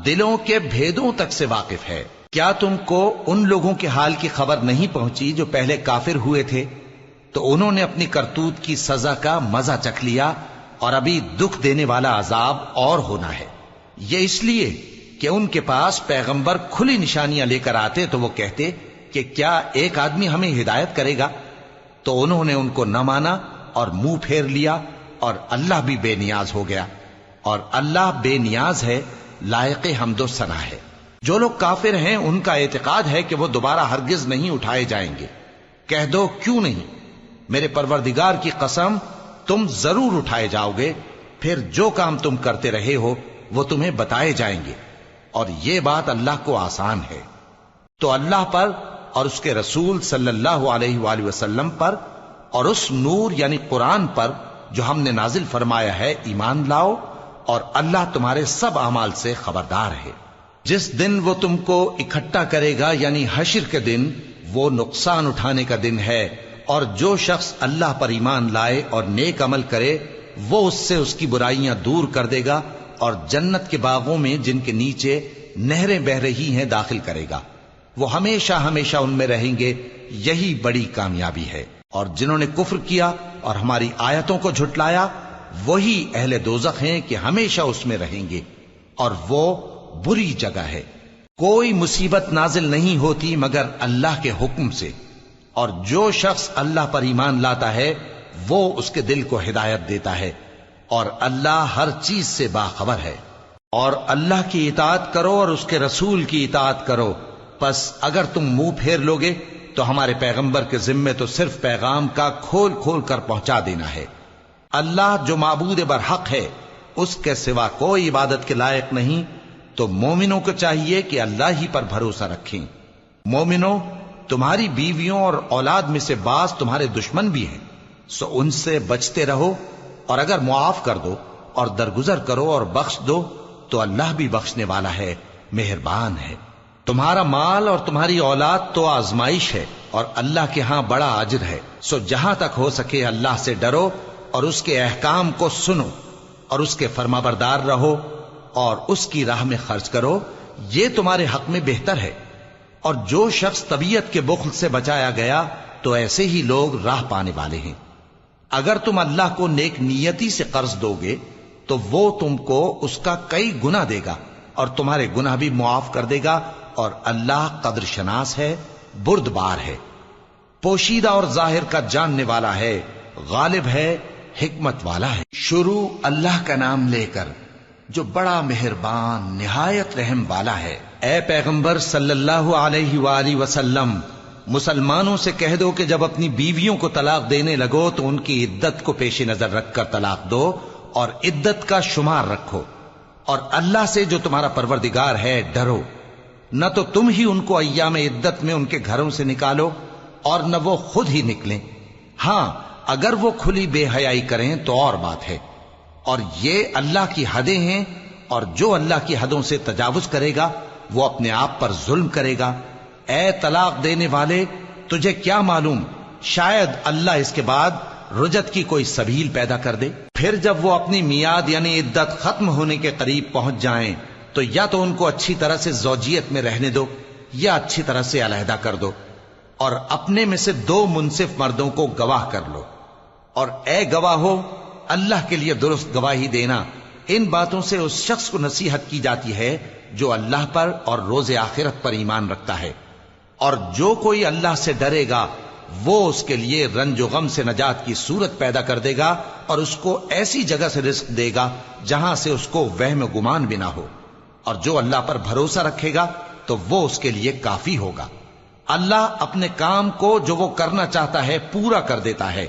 دلوں کے بھیدوں تک سے واقف ہے۔ کیا تم کو ان لوگوں کے حال کی خبر نہیں پہنچی جو پہلے کافر ہوئے تھے؟ تو انہوں نے اپنی کرتوت کی سزا کا مزہ چکھ لیا، اور ابھی دکھ دینے والا عذاب اور ہونا ہے۔ یہ اس لیے کہ ان کے پاس پیغمبر کھلی نشانیاں لے کر آتے تو وہ کہتے کہ کیا ایک آدمی ہمیں ہدایت کرے گا؟ تو انہوں نے ان کو نہ مانا اور منہ پھیر لیا، اور اللہ بھی بے نیاز ہو گیا، اور اللہ بے نیاز ہے، لائق حمد و ثنا ہے۔ جو لوگ کافر ہیں ان کا اعتقاد ہے کہ وہ دوبارہ ہرگز نہیں اٹھائے جائیں گے۔ کہہ دو کیوں نہیں؟ میرے پروردگار کی قسم تم ضرور اٹھائے جاؤ گے، پھر جو کام تم کرتے رہے ہو وہ تمہیں بتائے جائیں گے، اور یہ بات اللہ کو آسان ہے۔ تو اللہ پر اور اس کے رسول صلی اللہ علیہ وآلہ وسلم پر اور اس نور یعنی قرآن پر جو ہم نے نازل فرمایا ہے ایمان لاؤ، اور اللہ تمہارے سب اعمال سے خبردار ہے۔ جس دن وہ تم کو اکٹھا کرے گا یعنی حشر کے دن، وہ نقصان اٹھانے کا دن ہے، اور جو شخص اللہ پر ایمان لائے اور نیک عمل کرے وہ اس سے اس کی برائیاں دور کر دے گا، اور جنت کے باغوں میں جن کے نیچے نہریں بہ رہی ہیں داخل کرے گا۔ وہ ہمیشہ ہمیشہ ان میں رہیں گے، یہی بڑی کامیابی ہے۔ اور جنہوں نے کفر کیا اور ہماری آیتوں کو جھٹلایا وہی اہل دوزخ ہیں کہ ہمیشہ اس میں رہیں گے، اور وہ بری جگہ ہے۔ کوئی مصیبت نازل نہیں ہوتی مگر اللہ کے حکم سے، اور جو شخص اللہ پر ایمان لاتا ہے وہ اس کے دل کو ہدایت دیتا ہے، اور اللہ ہر چیز سے باخبر ہے۔ اور اللہ کی اطاعت کرو اور اس کے رسول کی اطاعت کرو، پس اگر تم منہ پھیر لوگے تو ہمارے پیغمبر کے ذمے تو صرف پیغام کا کھول کھول کر پہنچا دینا ہے۔ اللہ جو معبود برحق ہے اس کے سوا کوئی عبادت کے لائق نہیں، تو مومنوں کو چاہیے کہ اللہ ہی پر بھروسہ رکھیں۔ مومنوں، تمہاری بیویوں اور اولاد میں سے بعض تمہارے دشمن بھی ہیں، سو ان سے بچتے رہو، اور اگر معاف کر دو اور درگزر کرو اور بخش دو تو اللہ بھی بخشنے والا ہے، مہربان ہے۔ تمہارا مال اور تمہاری اولاد تو آزمائش ہے، اور اللہ کے ہاں بڑا اجر ہے، سو جہاں تک ہو سکے اللہ سے ڈرو اور اس کے احکام کو سنو، اور اس کے فرمانبردار رہو، اور اس کی راہ میں خرچ کرو، یہ تمہارے حق میں بہتر ہے۔ اور جو شخص طبیعت کے بخل سے بچایا گیا تو ایسے ہی لوگ راہ پانے والے ہیں۔ اگر تم اللہ کو نیک نیتی سے قرض دو گے تو وہ تم کو اس کا کئی گنا دے گا، اور تمہارے گناہ بھی معاف کر دے گا، اور اللہ قدر شناس ہے، بردبار ہے، پوشیدہ اور ظاہر کا جاننے والا ہے، غالب ہے، حکمت والا ہے۔ شروع اللہ کا نام لے کر جو بڑا مہربان نہایت رحم والا ہے۔ اے پیغمبر صلی اللہ علیہ وآلہ وسلم، مسلمانوں سے کہہ دو کہ جب اپنی بیویوں کو طلاق دینے لگو تو ان کی عدت کو پیش نظر رکھ کر طلاق دو اور عدت کا شمار رکھو، اور اللہ سے جو تمہارا پروردگار ہے ڈرو۔ نہ تو تم ہی ان کو ایام عدت میں ان کے گھروں سے نکالو اور نہ وہ خود ہی نکلیں، ہاں اگر وہ کھلی بے حیائی کریں تو اور بات ہے، اور یہ اللہ کی حدیں ہیں، اور جو اللہ کی حدوں سے تجاوز کرے گا وہ اپنے آپ پر ظلم کرے گا۔ اے طلاق دینے والے، تجھے کیا معلوم شاید اللہ اس کے بعد رجعت کی کوئی سبیل پیدا کر دے۔ پھر جب وہ اپنی میعاد یعنی عدت ختم ہونے کے قریب پہنچ جائیں تو یا تو ان کو اچھی طرح سے زوجیت میں رہنے دو یا اچھی طرح سے علیحدہ کر دو، اور اپنے میں سے 2 منصف مردوں کو گواہ کر لو، اور اے گواہو اللہ کے لیے درست گواہی دینا۔ ان باتوں سے اس شخص کو نصیحت کی جاتی ہے جو اللہ پر اور روز آخرت پر ایمان رکھتا ہے، اور جو کوئی اللہ سے ڈرے گا وہ اس کے لیے رنج و غم سے نجات کی صورت پیدا کر دے گا اور اس کو ایسی جگہ سے رزق دے گا جہاں سے اس کو وہم و گمان بھی نہ ہو، اور جو اللہ پر بھروسہ رکھے گا تو وہ اس کے لیے کافی ہوگا۔ اللہ اپنے کام کو جو وہ کرنا چاہتا ہے پورا کر دیتا ہے۔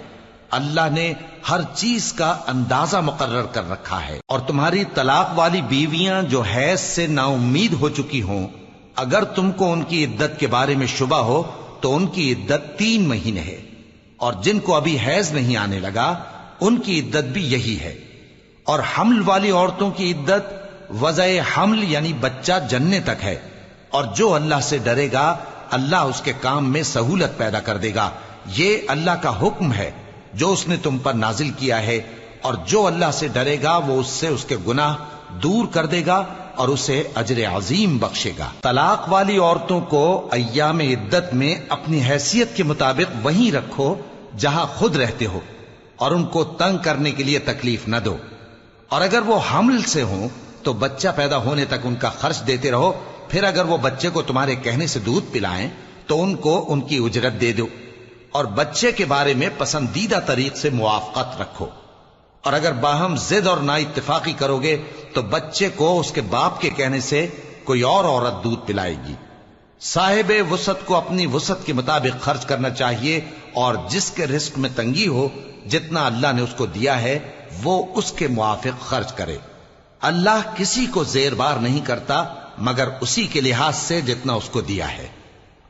اللہ نے ہر چیز کا اندازہ مقرر کر رکھا ہے۔ اور تمہاری طلاق والی بیویاں جو حیض سے نا امید ہو چکی ہوں، اگر تم کو ان کی عدت کے بارے میں شبہ ہو تو ان کی عدت 3 مہینے ہے، اور جن کو ابھی حیض نہیں آنے لگا ان کی عدت بھی یہی ہے۔ اور حمل والی عورتوں کی عدت وضع حمل یعنی بچہ جننے تک ہے، اور جو اللہ سے ڈرے گا اللہ اس کے کام میں سہولت پیدا کر دے گا۔ یہ اللہ کا حکم ہے جو اس نے تم پر نازل کیا ہے، اور جو اللہ سے ڈرے گا وہ اس سے اس کے گناہ دور کر دے گا اور اسے اجر عظیم بخشے گا۔ طلاق والی عورتوں کو ایام عدت میں اپنی حیثیت کے مطابق وہیں رکھو جہاں خود رہتے ہو، اور ان کو تنگ کرنے کے لیے تکلیف نہ دو، اور اگر وہ حمل سے ہوں تو بچہ پیدا ہونے تک ان کا خرچ دیتے رہو، پھر اگر وہ بچے کو تمہارے کہنے سے دودھ پلائیں تو ان کو ان کی اجرت دے دو، اور بچے کے بارے میں پسندیدہ طریق سے موافقت رکھو، اور اگر باہم ضد اور نا اتفاقی کرو گے تو بچے کو اس کے باپ کے کہنے سے کوئی اور عورت دودھ پلائے گی۔ صاحب وسعت کو اپنی وسعت کے مطابق خرچ کرنا چاہیے، اور جس کے رزق میں تنگی ہو جتنا اللہ نے اس کو دیا ہے وہ اس کے موافق خرچ کرے۔ اللہ کسی کو زیر بار نہیں کرتا مگر اسی کے لحاظ سے جتنا اس کو دیا ہے،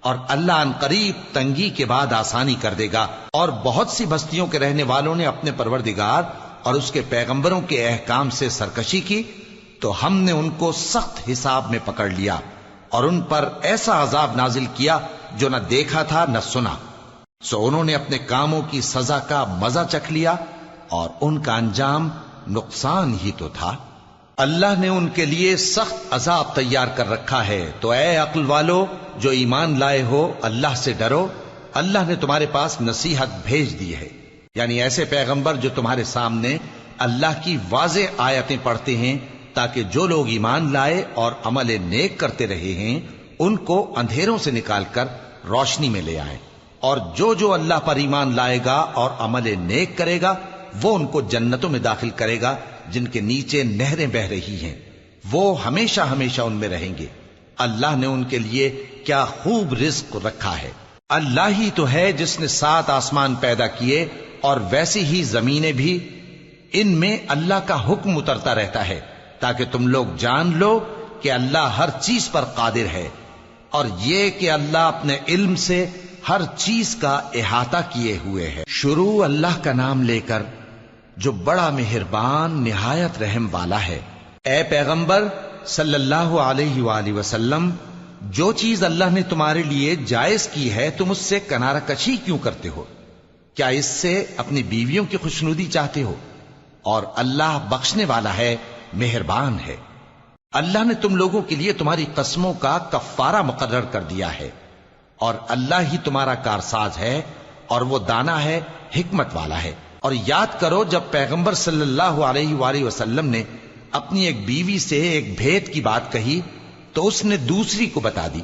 اور اللہ ان قریب تنگی کے بعد آسانی کر دے گا۔ اور بہت سی بستیوں کے رہنے والوں نے اپنے پروردگار اور اس کے پیغمبروں کے احکام سے سرکشی کی تو ہم نے ان کو سخت حساب میں پکڑ لیا اور ان پر ایسا عذاب نازل کیا جو نہ دیکھا تھا نہ سنا، سو انہوں نے اپنے کاموں کی سزا کا مزہ چکھ لیا اور ان کا انجام نقصان ہی تو تھا۔ اللہ نے ان کے لیے سخت عذاب تیار کر رکھا ہے، تو اے عقل والو جو ایمان لائے ہو اللہ سے ڈرو۔ اللہ نے تمہارے پاس نصیحت بھیج دی ہے، یعنی ایسے پیغمبر جو تمہارے سامنے اللہ کی واضح آیتیں پڑھتے ہیں تاکہ جو لوگ ایمان لائے اور عمل نیک کرتے رہے ہیں ان کو اندھیروں سے نکال کر روشنی میں لے آئیں، اور جو اللہ پر ایمان لائے گا اور عمل نیک کرے گا وہ ان کو جنتوں میں داخل کرے گا جن کے نیچے نہریں بہ رہی ہیں، وہ ہمیشہ ہمیشہ ان میں رہیں گے۔ اللہ نے ان کے لیے کیا خوب رزق رکھا ہے۔ اللہ ہی تو ہے جس نے 7 آسمان پیدا کیے اور ویسی ہی زمینیں بھی، ان میں اللہ کا حکم اترتا رہتا ہے تاکہ تم لوگ جان لو کہ اللہ ہر چیز پر قادر ہے، اور یہ کہ اللہ اپنے علم سے ہر چیز کا احاطہ کیے ہوئے ہے۔ شروع اللہ کا نام لے کر جو بڑا مہربان نہایت رحم والا ہے۔ اے پیغمبر صلی اللہ علیہ وآلہ وسلم، جو چیز اللہ نے تمہارے لیے جائز کی ہے تم اس سے کنارہ کشی کیوں کرتے ہو؟ کیا اس سے اپنی بیویوں کی خوشنودی چاہتے ہو؟ اور اللہ بخشنے والا ہے، مہربان ہے۔ اللہ نے تم لوگوں کے لیے تمہاری قسموں کا کفارہ مقرر کر دیا ہے، اور اللہ ہی تمہارا کارساز ہے اور وہ دانا ہے، حکمت والا ہے۔ اور یاد کرو جب پیغمبر صلی اللہ علیہ وآلہ وسلم نے اپنی ایک بیوی سے ایک بھید کی بات کہی تو اس نے دوسری کو بتا دی،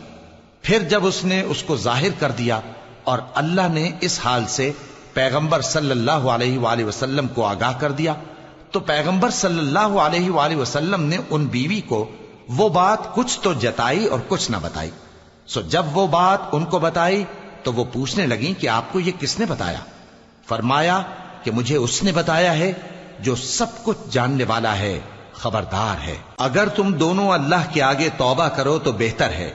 پھر جب اس نے اس کو ظاہر کر دیا اور اللہ نے اس حال سے پیغمبر صلی اللہ علیہ وآلہ وسلم کو آگاہ کر دیا تو پیغمبر صلی اللہ علیہ وآلہ وسلم نے ان بیوی کو وہ بات کچھ تو جتائی اور کچھ نہ بتائی۔ سو جب وہ بات ان کو بتائی تو وہ پوچھنے لگیں کہ آپ کو یہ کس نے بتایا؟ فرمایا کہ مجھے اس نے بتایا ہے جو سب کچھ جاننے والا ہے، خبردار ہے۔ اگر تم دونوں اللہ کے آگے توبہ کرو تو بہتر ہے،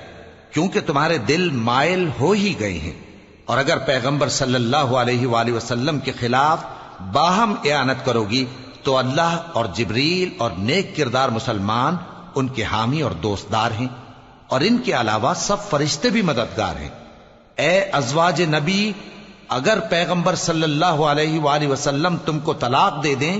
کیونکہ تمہارے دل مائل ہو ہی گئے ہیں، اور اگر پیغمبر صلی اللہ علیہ وآلہ وسلم کے خلاف باہم اعانت کرو گی تو اللہ اور جبریل اور نیک کردار مسلمان ان کے حامی اور دوستدار ہیں، اور ان کے علاوہ سب فرشتے بھی مددگار ہیں۔ اے ازواج نبی، اگر پیغمبر صلی اللہ علیہ وآلہ وسلم تم کو طلاق دے دیں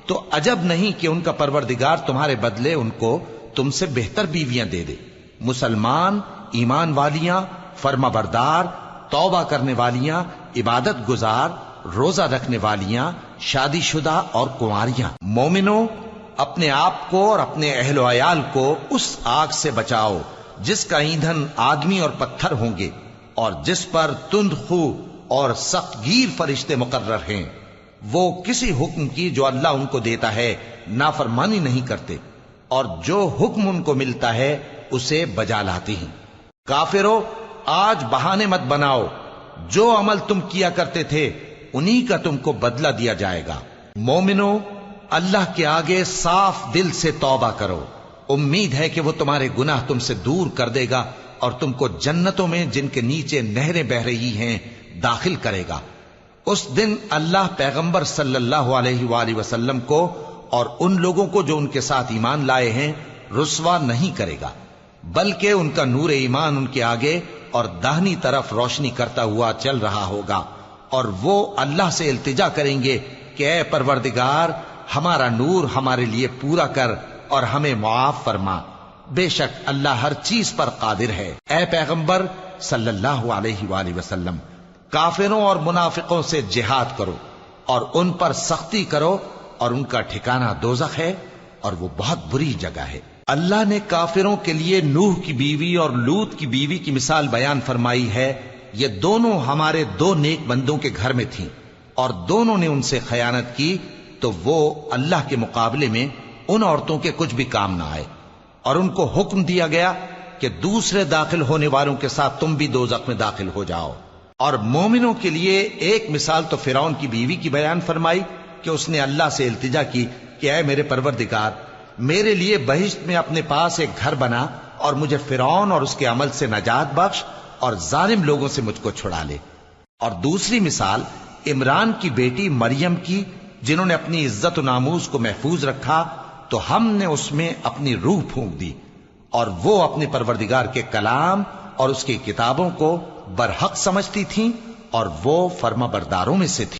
تو عجب نہیں کہ ان کا پروردگار تمہارے بدلے ان کو تم سے بہتر بیویاں دے دے، مسلمان، ایمان والیاں، فرما بردار، توبہ کرنے والیاں، عبادت گزار، روزہ رکھنے والیاں، شادی شدہ اور کنواریاں۔ مومنوں، اپنے آپ کو اور اپنے اہل و عیال کو اس آگ سے بچاؤ جس کا ایندھن آدمی اور پتھر ہوں گے، اور جس پر تند خو اور سخت گیر فرشتے مقرر ہیں۔ وہ کسی حکم کی جو اللہ ان کو دیتا ہے نافرمانی نہیں کرتے، اور جو حکم ان کو ملتا ہے اسے بجا لاتے ہیں۔ کافرو، آج بہانے مت بناؤ، جو عمل تم کیا کرتے تھے انہی کا تم کو بدلہ دیا جائے گا۔ مومنو، اللہ کے آگے صاف دل سے توبہ کرو، امید ہے کہ وہ تمہارے گناہ تم سے دور کر دے گا اور تم کو جنتوں میں جن کے نیچے نہریں بہ رہی ہیں داخل کرے گا۔ اس دن اللہ پیغمبر صلی اللہ علیہ وآلہ وسلم کو اور ان لوگوں کو جو ان کے ساتھ ایمان لائے ہیں رسوا نہیں کرے گا، بلکہ ان کا نور ایمان ان کے آگے اور داہنی طرف روشنی کرتا ہوا چل رہا ہوگا، اور وہ اللہ سے التجا کریں گے کہ اے پروردگار، ہمارا نور ہمارے لیے پورا کر اور ہمیں معاف فرما، بے شک اللہ ہر چیز پر قادر ہے۔ اے پیغمبر صلی اللہ علیہ وآلہ وسلم، کافروں اور منافقوں سے جہاد کرو اور ان پر سختی کرو، اور ان کا ٹھکانہ دوزخ ہے اور وہ بہت بری جگہ ہے۔ اللہ نے کافروں کے لیے نوح کی بیوی اور لوط کی بیوی کی مثال بیان فرمائی ہے۔ یہ دونوں ہمارے دو نیک بندوں کے گھر میں تھیں، اور دونوں نے ان سے خیانت کی تو وہ اللہ کے مقابلے میں ان عورتوں کے کچھ بھی کام نہ آئے، اور ان کو حکم دیا گیا کہ دوسرے داخل ہونے والوں کے ساتھ تم بھی دوزخ میں داخل ہو جاؤ۔ اور مومنوں کے لیے ایک مثال تو فرعون کی بیوی کی بیان فرمائی کہ اس نے اللہ سے التجا کی کہ اے میرے پروردگار، میرے لیے بہشت میں اپنے پاس ایک گھر بنا اور مجھے فرعون اور اس کے عمل سے نجات بخش اور ظالم لوگوں سے مجھ کو چھڑا لے۔ اور دوسری مثال عمران کی بیٹی مریم کی، جنہوں نے اپنی عزت و ناموس کو محفوظ رکھا تو ہم نے اس میں اپنی روح پھونک دی، اور وہ اپنے پروردگار کے کلام اور اس کی کتابوں کو برحق سمجھتی تھیں، اور وہ فرما برداروں میں سے تھی۔